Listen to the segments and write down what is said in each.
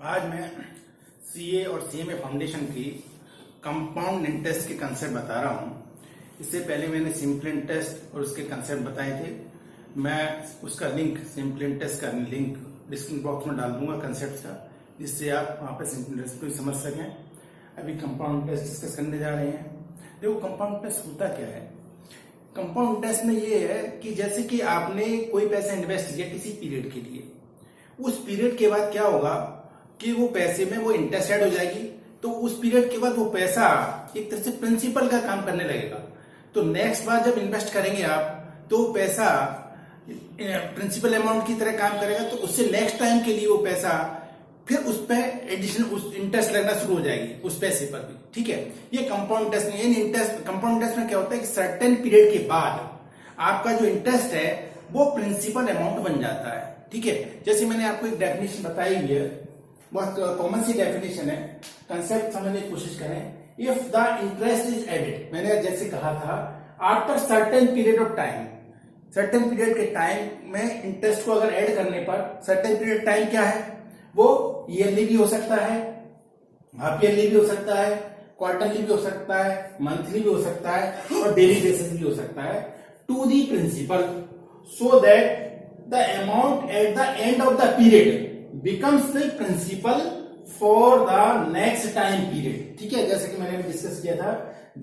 आज मैं सीए और सीएमए फाउंडेशन की कंपाउंड इंटरेस्ट के कंसेप्ट बता रहा हूँ। इससे पहले मैंने सिंपल इंटरेस्ट और उसके कंसेप्ट बताए थे। मैं उसका लिंक, सिंपल इंटरेस्ट का लिंक डिस्क्रिप्शन बॉक्स में डाल दूंगा कंसेप्ट का, जिससे आप वहाँ पर सिंपल इंटरेस्ट को समझ सकें। अभी कंपाउंड इंटरेस्ट डिस्कस करने जा रहे हैं। देखो कंपाउंड इंटरेस्ट होता क्या है। कंपाउंड इंटरेस्ट में ये है कि जैसे कि आपने कोई पैसा इन्वेस्ट किया किसी पीरियड के लिए, उस पीरियड के बाद क्या होगा कि वो पैसे में वो इंटरेस्ट ऐड हो जाएगी। तो उस पीरियड के बाद वो पैसा एक तरह से प्रिंसिपल का काम करने लगेगा। तो नेक्स्ट बार जब इन्वेस्ट करेंगे आप तो पैसा प्रिंसिपल अमाउंट की तरह काम करेगा। तो उससे नेक्स्ट टाइम के लिए वो पैसा फिर उस पर एडिशनल उस इंटरेस्ट लगना शुरू हो जाएगी उस पैसे पर भी। ठीक है, ये कंपाउंड इंटरेस्ट में। ये इंटरेस्ट कंपाउंड इंटरेस्ट में क्या होता है कि सर्टेन पीरियड के बाद आपका जो इंटरेस्ट है वो प्रिंसिपल अमाउंट बन जाता है। ठीक है, जैसे मैंने आपको एक डेफिनेशन बताई हुई है, बहुत कॉमन सी डेफिनेशन है, कंसेप्ट समझने की कोशिश करें। If the interest is added, मैंने जैसे कहा था, after certain period of time, certain period के टाइम में इंटरेस्ट को अगर ऐड करने पर, सर्टेन पीरियड टाइम क्या है, वो ईयरली भी हो सकता है, हाफ ईयरली भी हो सकता है, क्वार्टरली भी हो सकता है, मंथली भी हो सकता है और डेली बेसिस भी हो सकता है, to the principal, so that the amount at the end of the period becomes the principal for the next time period. ठीक है, जैसे कि मैंने डिस्कस किया था,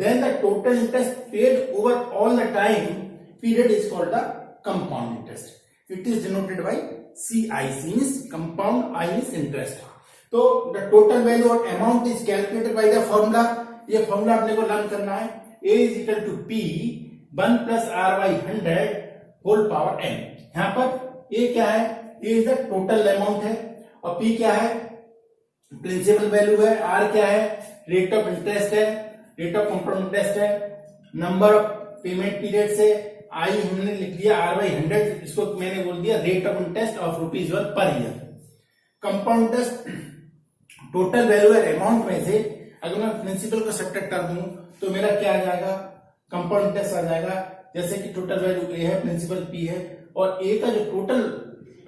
then the total interest paid over all the time period is called the compound interest. It is denoted by CI, means compound, I is interest. तो the total value or amount is calculated by the formula. ये formula अपने को learn करना है। A is equal to P 1 plus R by 100 whole power n. यहाँ पर A क्या है, A is the total amount है और P क्या है, प्रिंसिपल वैल्यू है, R क्या है, रेट ऑफ इंटरेस्ट है, रेट ऑफ कंपाउंड इंटरेस्ट है, नंबर ऑफ पेमेंट पीरियड से, I हमने लिख दिया R by 100, इसको मैंने बोल दिया rate of interest of ₹1 per year. Compound interest total value है अमाउंट में से, अगर मैं प्रिंसिपल को सब्ट्रैक्ट कर दूं तो मेरा क्या आ जाएगा, कंपाउंड इंटरेस्ट आ जाएगा। जैसे कि टोटल वैल्यू A है, प्रिंसिपल P है और A का जो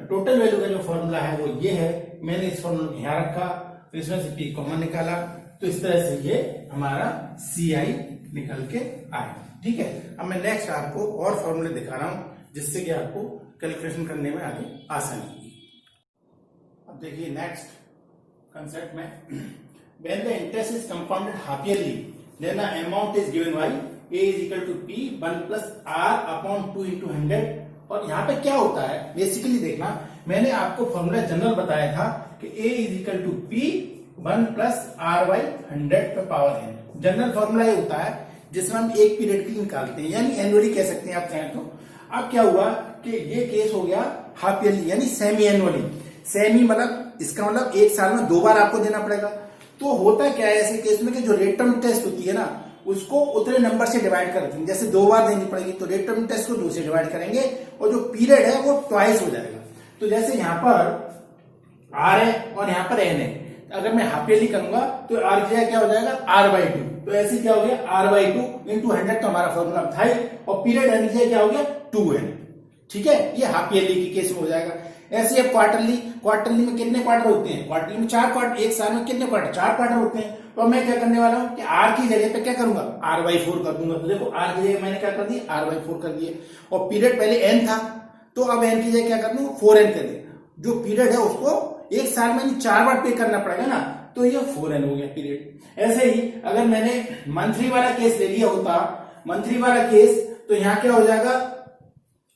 टोटल वैल्यू का जो फॉर्मूला है वो ये है। मैंने इस फॉर्मूला को यहां रखा तो इसमें से P कॉमन निकाला, तो इस तरह से ये हमारा CI निकल के आया। ठीक है, अब मैं नेक्स्ट आपको और फॉर्मूले दिखा रहा हूं जिससे कि आपको कैलकुलेशन करने में आगे आसानी होगी। अब देखिए नेक्स्ट कंसेप्ट में, when the interest is compounded half yearly then the amount is given by A is equal to P 1 plus R upon 2 into 100। और यहाँ पे क्या होता है बेसिकली देखना, मैंने आपको फॉर्मूला जनरल बताया था कि A is equal to P 1 plus R by 100 पे पावर n। जनरल फॉर्मूला ये होता है जिसमें हम एक पीरियड के लिए निकालते हैं, यानी एनुअली कह सकते हैं आप चाहें तो। अब क्या हुआ कि ये केस हो गया हाफ ईयरली यानी सेमी एनुअली। सेमी मतलब इसका मतलब एक साल में 2 बार आपको देना पड़ेगा। तो होता क्या है ऐसे केस में कि जो रेट ऑफ इंटरेस्ट होती है ना, उसको उतने नंबर से डिवाइड कर देंगे। जैसे 2 बार देनी पड़ेगी तो रेट ऑफ इंटरेस्ट को 2 से डिवाइड करेंगे और जो पीरियड है वो ट्वाइस हो जाएगा। तो जैसे यहाँ पर R है और यहाँ पर N है, अगर मैं हाफ ईयरली करूंगा तो R की जगह क्या हो जाएगा R/2। तो ऐसे क्या हो गया R/2 इंटू 100 तो हमारा फॉर्मूला था ही, और पीरियड N की जगह क्या हो गया 2N। ठीक है, ये हाफ ईयरली के केस में हो जाएगा। ऐसे अब क्वार्टरली में कितने क्वार्टर होते हैं, क्वार्टरली में 4 क्वार्टर, एक साल में कितने क्वार्टर, 4 क्वार्टर होते हैं। तो मैं क्या करने वाला हूं कि R की जगह पे क्या करूंगा R/4 कर दूंगा। तो देखो R की जगह मैंने क्या कर दिया R/4 कर दिया, और पीरियड पहले N था तो अब N की जगह क्या कर दूं 4N कर दिया। जो पीरियड है उसको एक साल में 4 बार पे करना पड़ेगा ना, तो ये 4N हो गया पीरियड। ऐसे ही अगर मैंने मंथली वाला केस ले लिया होता, मंथली वाला केस, तो यहाँ क्या हो जाएगा,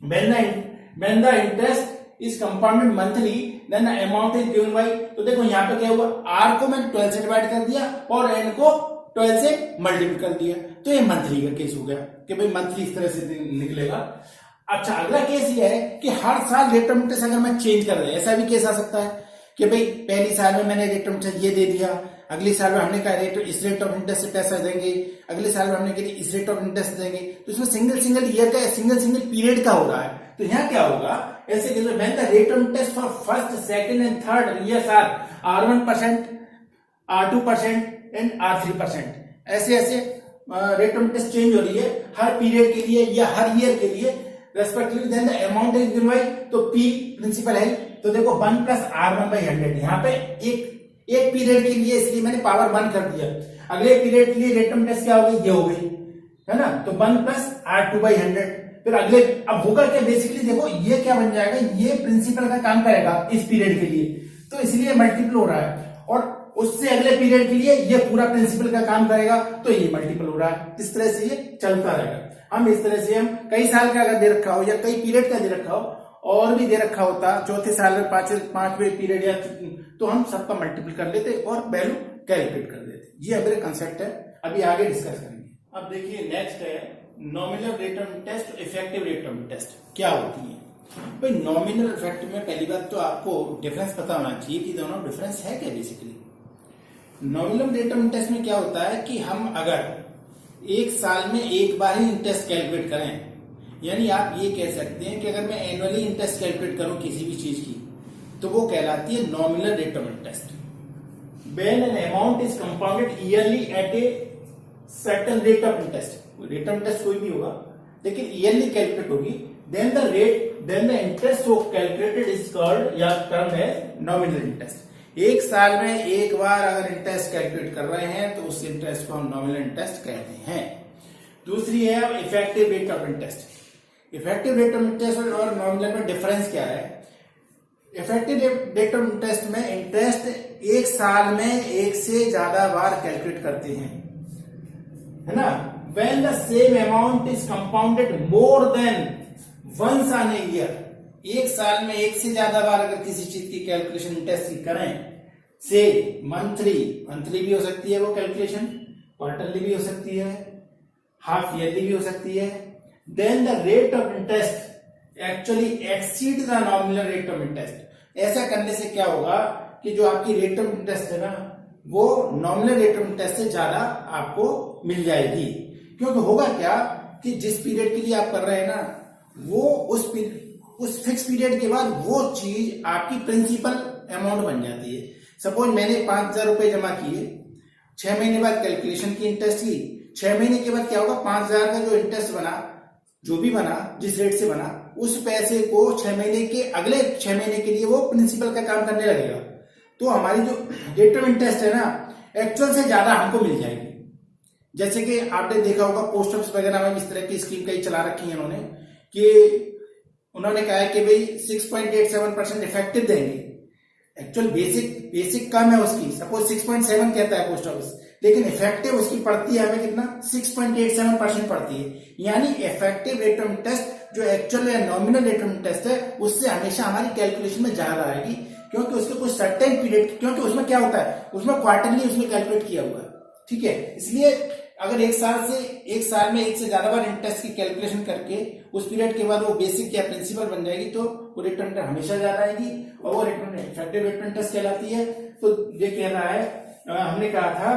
when the interest is compounded monthly then the amount is given by, तो देखो यहाँ पे क्या हुआ, R को मैंने 12 से डिवाइड कर दिया और N को 12 से मल्टीप्लाई कर दिया। तो ये मंथली का केस हो गया कि भाई मंथली इस तरह से निकलेगा। अच्छा, अगला केस ये है कि हर साल रेट ऑफ इंटरेस्ट अगर मैं चेंज कर रहा हूं, ऐसा भी केस आ सकता है कि भाई पहली साल में मैंने रेट ऑफ इंटरेस्ट ये दे दिया, अगले साल में हमने कहा इस रेट ऑफ इंटरेस्ट से पैसा देंगे, अगले साल में हमने कहा इस रेट ऑफ इंटरेस्ट देंगे। तो इसमें सिंगल ईयर का, सिंगल पीरियड का हो रहा है। तो यहाँ क्या होगा, ऐसे केस में when the rate of interest for first, second and third years are R1%, R2% and R3%, ऐसे रेट ऑफ इंटरेस्ट चेंज हो रही है हर पीरियड के लिए या हर ईयर के लिए respectively, then the amount is given by, तो P प्रिंसिपल है। तो देखो 1 plus R1/100, यहाँ पे एक एक पीरियड के लिए, इसलिए मैंने पावर 1 कर दिया। अगले पीरियड के लिए रेट ऑफ इंटरेस्ट क्या हो गई, ये हो गई, है ना। तो 1 प्लस R2/100। फिर अगले, अब होगा क्या, बेसिकली देखो ये क्या बन जाएगा, ये प्रिंसिपल का काम करेगा इस पीरियड के लिए, तो इसलिए मल्टीपल हो रहा है, और उससे अगले पीरियड के लिए ये पूरा प्रिंसिपल का काम करेगा, तो ये मल्टीपल हो रहा है। इस तरह से ये चलता रहेगा। हम इस तरह से, हम कई साल का अगर दे रखा हो या कई पीरियड का दे रखा हो और भी दे रखा होता, चौथे साल में पांचवें पीरियड या, तो हम सबका मल्टीपल कर लेते और वैल्यू कैलकुलेट कर देते। ये मेरे कंसेप्ट है, अभी आगे डिस्कस करेंगे। अब देखिए नेक्स्ट है नॉमिनल रेट ऑफ इंटरेस्ट और इफेक्टिव रेट ऑफ इंटरेस्ट क्या होती है। भाई नॉमिनल इफेक्टिव में पहली बात तो आपको डिफरेंस पता होना चाहिए कि दोनों डिफरेंस है क्या। Basically nominal rate of interest में क्या होता है कि हम अगर एक साल में एक बार ही इंटरेस्ट कैलकुलेट करें, यानी आप ये कह सकते हैं कि अगर मैं एनुअली इंटरेस्ट कैलकुलेट करूं किसी भी चीज की, तो वो कहलाती है nominal rate of interest. When an amount is compounded yearly at a certain rate of interest, rate of interest कोई भी होगा लेकिन ईयरली कैलकुलेट होगी, then the interest so calculated is called या termed as nominal interest। एक साल में एक बार अगर इंटरेस्ट कैलकुलेट कर रहे हैं तो उस इंटरेस्ट को हम नॉमिनल इंटरेस्ट कहते हैं। दूसरी है effective rate of interest. Effective rate of interest और नॉमिनल में डिफरेंस क्या है। इफेक्टिव रेट ऑफ इंटरेस्ट में इंटरेस्ट एक साल में एक से ज्यादा बार कैलकुलेट करते हैं, है ना। When the same amount is compounded more than once on a year, एक साल में एक से ज्यादा बार अगर किसी चीज की कैलकुलेशन इंटरेस्ट की करें, से मंथली भी हो सकती है वो कैलकुलेशन, क्वार्टरली भी हो सकती है, हाफ ईयरली भी हो सकती है, then the rate of interest actually exceed the nominal rate of interest. ऐसा करने से क्या होगा कि जो आपकी रेट ऑफ इंटरेस्ट है ना, वो नॉमिनल रेट ऑफ इंटरेस्ट से ज्यादा आपको मिल जाएगी। क्योंकि होगा क्या कि जिस पीरियड के लिए आप कर रहे हैं ना, वो उस फिक्स पीरियड के बाद वो चीज आपकी प्रिंसिपल अमाउंट बन जाती है। सपोज मैंने 5,000 रुपए जमा किए, 6 महीने बाद कैलकुलेशन की इंटरेस्ट की, 6 महीने के बाद क्या होगा, 5,000 का जो इंटरेस्ट बना, जो भी बना, जिस रेट से बना, उस पैसे को 6 महीने के अगले 6 महीने के लिए वो प्रिंसिपल का काम करने लगेगा। तो हमारी जो रेट ऑफ इंटरेस्ट है ना, एक्चुअल से ज्यादा हमको मिल जाएगी। जैसे कि आपने देखा होगा पोस्ट ऑफिस वगैरह में इस तरह की स्कीम कई चला रखी है उन्होंने, कि उन्होंने कहा है कि भाई 6.87% इफेक्टिव देंगे। एक्चुअल बेसिक कम है उसकी, सपोज 6.7 कहता है पोस्ट ऑफिस, लेकिन इफेक्टिव उसकी पड़ती है हमें कितना, 6.87% पड़ती है। यानी इफेक्टिव रेट ऑफ इंटरेस्ट जो एक्चुअल या नॉमिनल रेट ऑफ इंटरेस्ट है, उससे हमेशा हमारी कैलकुलेशन में ज्यादा आएगी, क्योंकि उसके कुछ सर्टेन पीरियड, क्योंकि उसमें क्या होता है, उसमें क्वार्टरली उसमें कैलकुलेट किया हुआ है, ठीक है। इसलिए अगर एक साल में एक से ज्यादा बार इंटरेस्ट की कैलकुलेशन करके उस पीरियड के बाद वो बेसिक या प्रिंसिपल बन जाएगी, तो वो रेट ऑफ इंटरेस्ट हमेशा ज्यादा आएगी और वो rate of effective rate of interest कहलाती है। तो ये कह रहा है, हमने कहा था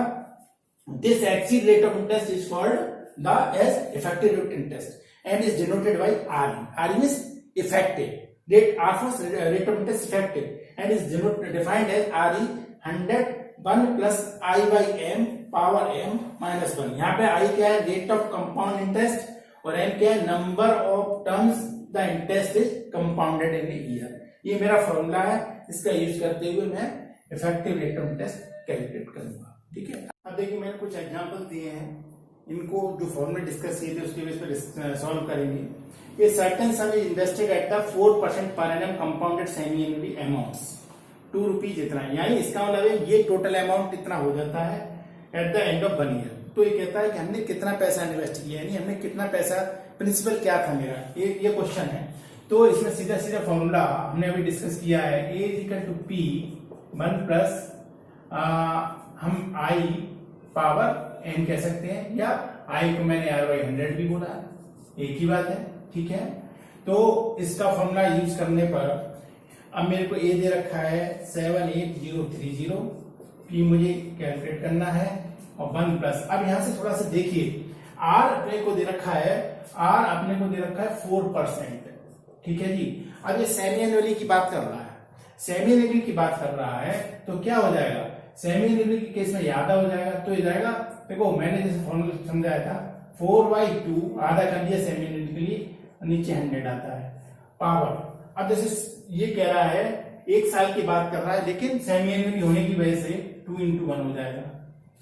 this exceed rate of interest is called the as effective rate of interest and is denoted by RE। RE means effective rate of rate of interest effective and is defined as RE 100 plus I/m power m minus 1। यहाँ पे I क्या है, rate of compound interest, और m क्या है, number of terms the interest is compounded in year. ये मेरा formula है, इसका यूज करते हुए मैं effective rate of interest calculate करूंगा, ठीक है। अब देखिए मैंने कुछ एग्जांपल दिए हैं, इनको जो फॉर्मूले डिस्कस किए थे उसके बेस पर सॉल्व करेंगे। ये certain some is invested at the 4% per annum compounded semi annually amounts, 2 rupees इतना, यानी इसका मतलब है ये टोटल अमाउंट इतना हो जाता है eight the end of 1 year. तो ये कहता है कि हमने कितना पैसा इन्वेस्ट किया, यानी हमने कितना पैसा, प्रिंसिपल क्या था मेरा, ये क्वेश्चन है। तो इसमें सीधा सीधा फॉर्मूला हमने अभी डिस्कस किया है, A equal to P 1 plus हम I पावर n कह सकते हैं, या I को मैंने R/100 भी बोला, एक ही बात है, ठीक है। तो इसका फॉर्मूला यूज करने पर अब मेरे को A दे रखा है 78030, P मुझे कैलकुलेट करना है, और 1 प्लस, अब यहां से थोड़ा सा देखिए, R अपने को दे रखा है, R अपने को दे रखा है 4%, ठीक है जी। अब ये सेमी एनुअली की बात कर रहा है, सेमी एनुअली की बात कर रहा है, तो क्या हो जाएगा, सेमी एनुअली के केस में आधा हो जाएगा, तो ये जाएगा, देखो मैंने जैसे फॉर्मूला समझाया था, 4/2 आधा कर दिया सेमी एनुअली के लिए, नीचे 100 आता है पावर। अब जैसे ये कह रहा है 1 साल की बात कर रहा है, लेकिन सेमी एनुअली होने की वजह से 2 into 1 हो जाएगा।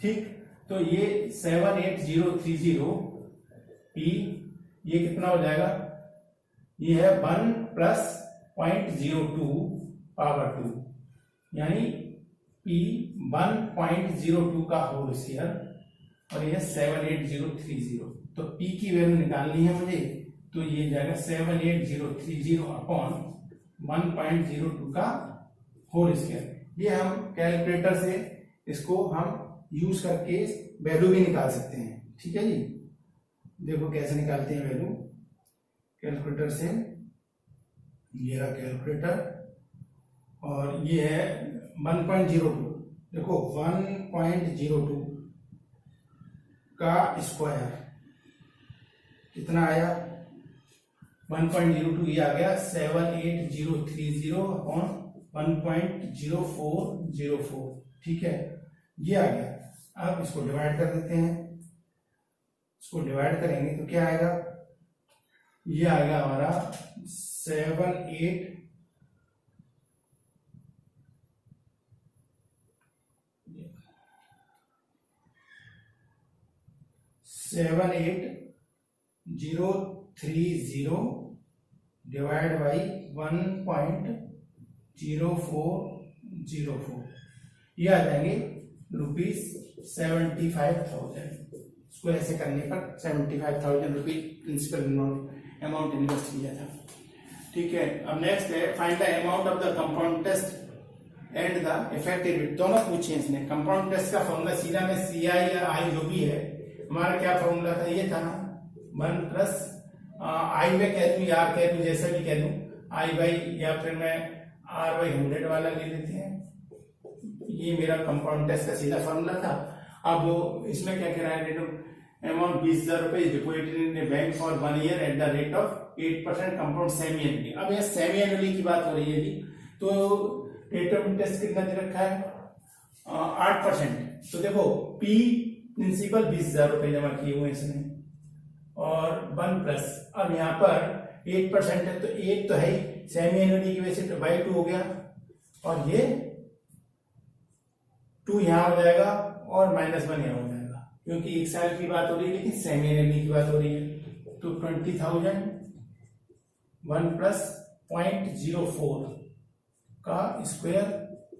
ठीक, तो ये 78030 पी, ये कितना हो जाएगा, ये है 1 + 0.02 पावर 2, यानी पी 1.02 का होल स्क्वायर, और ये 78030। तो पी की वैल्यू निकालनी है मुझे, तो ये जाएगा 78030 अपॉन 1.02 का होल स्क्वायर। ये हम कैलकुलेटर से इसको हम यूज करके वैल्यू भी निकाल सकते हैं। ठीक है जी, देखो कैसे निकालते हैं वैल्यू कैलकुलेटर से। ये रहा कैलकुलेटर, और ये है 1.02। देखो 1.02 का स्क्वायर कितना आया, 1.02, ये आ गया 78030 अपॉन 1.0404। ठीक है, ये आ गया। अब इसको डिवाइड कर देते हैं, इसको डिवाइड करेंगे तो क्या आएगा, ये आएगा हमारा 78030 डिवाइड बाई 1.0404, ये आ जाएंगे ₹75,000। इसको ऐसे करने पर 75,000 रुपीज प्रिंसिपल अमाउंट इन्वेस्ट किया था। ठीक है, अब नेक्स्ट है find the amount of the compound test and the effective rate. दोनों पूछे इसने। कंपाउंड टेस्ट का फॉर्मूला सीधा में CI या I जो भी है, हमारा क्या फॉर्मूला था, ये था ना 1 + I में कह दूं या R कह दूं, जैसा भी कह दूं, I बाई, या फिर मैं R/100 वाला ले लेते हैं। ये मेरा कंपाउंड टेस्ट का सीधा फॉर्मूला था। अब इसमें क्या कह रहा है, रेट ऑफ अमाउंट 20,000 रुपए deposited in bank for 1 year at the rate of 8% compound semi annually. अब ये सेमी एनुअली की बात हो रही है जी, तो रेट ऑफ इंटरेस्ट कितना दे रखा है, 8%। तो देखो पी प्रिंसिपल 20,000 रुपए जमा किए हुए इसने, और 1+, अब यहाँ पर 8% है, तो 8 तो है ही, सेमी एनुअली की वजह से बाई 2 हो गया, और ये 2 यहाँ हो जाएगा और -1 यहाँ हो जाएगा, क्योंकि 1 साल की बात हो रही है लेकिन सेमी एनुअली की बात हो रही है। तो 20,000 1 + 0.04 का स्क्वायर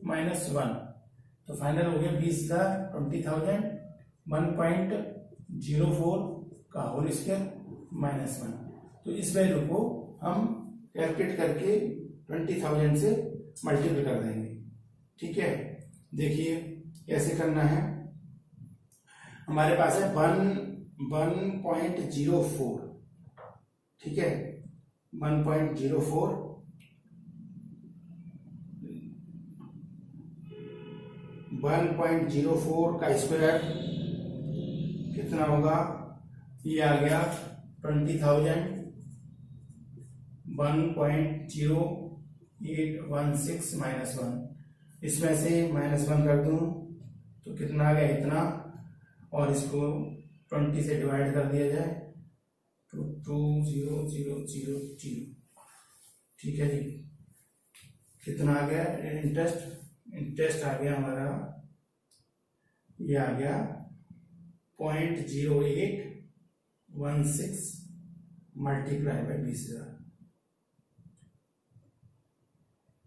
-1, तो फाइनल हो गया 20,000, 20,000 1.04 का होल स्क्वायर -1। तो इस वैल्यू को हम कैलकुलेट करके 20,000 से मल्टीप्लाई कर देंगे। ठीक है, देखिए कैसे करना है। हमारे पास है 1.04, ठीक है, 1.04 1.04 का स्क्वायर कितना होगा, ये आ गया 20,000 1.0816 -1। इसमें से -1 कर दूं तो कितना आ गया, इतना, और इसको 20 से डिवाइड कर दिया जाए तो 20,000। ठीक है जी, कितना आ गया इंटरेस्ट आ गया हमारा, ये आ गया 0.0816 मल्टीप्लाई बाई 20,000,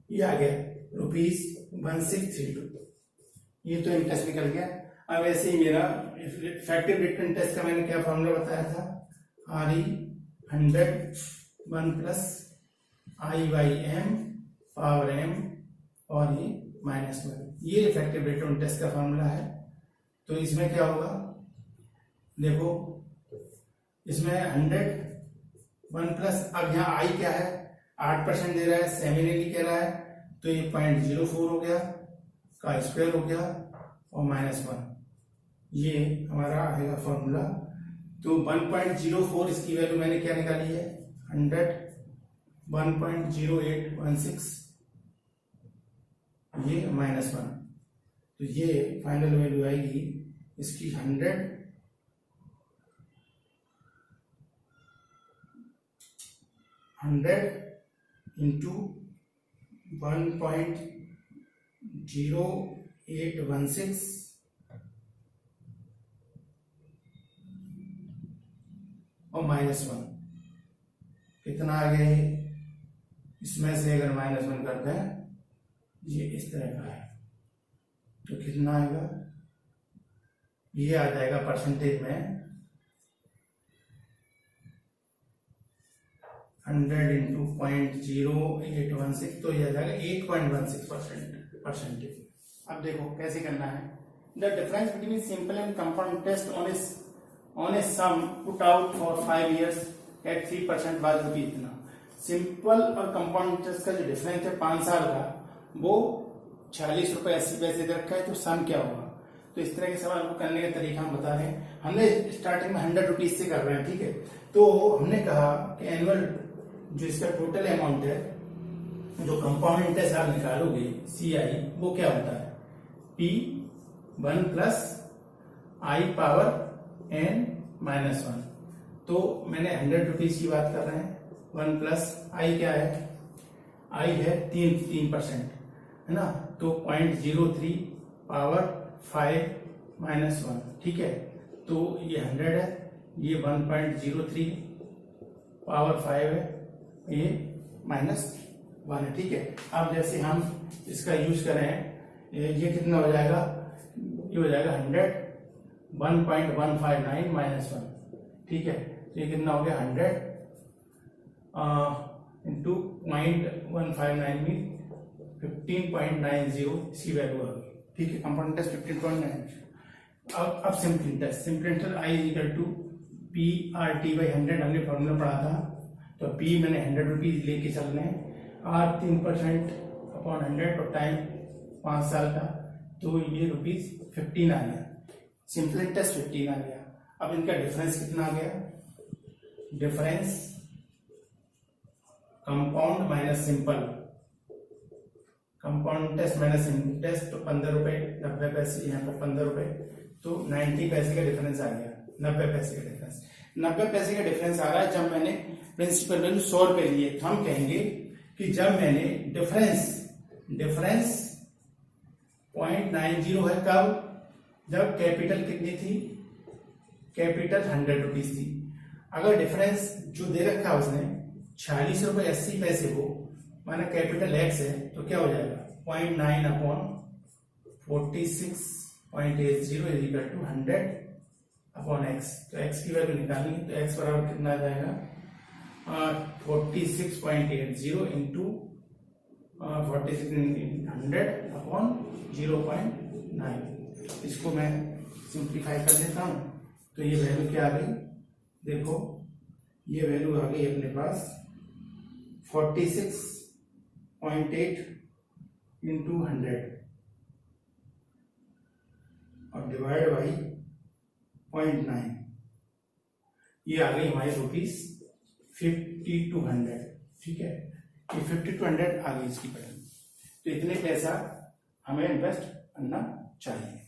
ये आ गया ₹1632। ये तो इंटरेस्ट निकल गया। अब ऐसे ही मेरा इफेक्टिव रेट इंटरेस्ट का मैंने क्या फॉर्मूला बताया था, RE 100 1 + I/m पावर m, और ये -1, ये इफेक्टिव रेट ऑफ इंटरेस्ट का फॉर्मूला है। तो इसमें क्या होगा, देखो इसमें 100 1 +, अब यहाँ I क्या है, 8% दे रहा है, सेमी एनुअली कह रहा है, तो ये 0.04 हो गया का स्क्वायर हो गया और -1, ये हमारा आएगा फॉर्मूला। तो 1.04 इसकी वैल्यू मैंने क्या निकाली है, 100 1.0816, ये -1, तो ये फाइनल वैल्यू आएगी इसकी 100 × 1.0816 और -1 कितना आ गया ये? इसमें से अगर -1 करते हैं ये इस तरह का है तो कितना आएगा? ये आ जाएगा परसेंटेज में 100 इंटू 0.0816 तो ये आ जाएगा 8.16% परसेंटेज। अब देखो कैसे करना है। The difference between simple and compound test on a sum put out for 5 years at 3% was rupee इतना। सिंपल और कंपाउंड टेस्ट का जो डिफरेंस है 5 साल का वो 46 रुपए 80 पैसे दे रखा है, तो सम क्या होगा? तो इस तरह के सवाल को करने का तरीका हम बता रहे हैं। हमने स्टार्टिंग में 100 रुपीज से कर रहे हैं, ठीक है। तो हमने कहा कि एनुअल जो इसका टोटल अमाउंट है जो कंपाउंड इंटरेस्ट आप निकालोगे CI वो क्या होता है? P1 plus I power n -1। तो मैंने 100 रुपीज की बात कर रहे हैं। 1 प्लस I क्या है? I है 3%, है ना। तो 0.03 पावर 5 -1, ठीक है। तो ये 100 है, ये 1.03 पावर 5 है, ये -1 है, ठीक है। अब जैसे हम इसका यूज करें ये कितना हो जाएगा? ये हो जाएगा 100 1.159 -1, ठीक है। तो ये कितना हो गया? 100 इंटू 0.159 में 15.90 इसकी वैल्यू आ गई, ठीक है। Compound interest 15.9। अब simple interest I equal to PRT/100 हमने फॉर्मूला पढ़ा था। तो P मैंने 100 रुपीज लेके चल रहे हैं, R 3% अपॉन 100 और टाइम 5 साल का, तो ये ₹15 आ गया। सिंपल इंटरेस्ट 15 आ गया। अब इनका डिफरेंस कितना आ गया? Difference compound minus simple, compound interest minus interest, तो 15 रुपए 90 पैसे, यहाँ पर 15 रुपए, तो 90 पैसे का डिफरेंस आ गया। 90 पैसे का डिफरेंस, 90 पैसे का डिफरेंस आ रहा है जब मैंने प्रिंसिपल वैल्यू 100 रुपए लिए। तो हम कहेंगे कि जब मैंने डिफरेंस 0.90 है, कब? जब कैपिटल कितनी थी? कैपिटल 100 रुपीज थी। अगर डिफरेंस जो दे रखा है उसने 46 रुपए 80 पैसे हो, माना कैपिटल X है, तो क्या हो जाएगा? 0.9 upon 46.80 is equal to 100 upon X। तो X की वैल्यू निकालनी है, तो X बराबर कितना आ जाएगा? 46.80 इंटू 100 अपॉन 0.9। इसको मैं सिंप्लीफाई कर देता हूं, तो ये वैल्यू क्या आ गई? देखो ये वैल्यू आ गई अपने पास 46.8 इंटू 100 और डिवाइड बाई 0.9, ये आ गई हमारी ₹5200, ठीक है। ये 5200 आ गई इसकी वैल्यू। तो इतने पैसा हमें इन्वेस्ट करना चाहिए।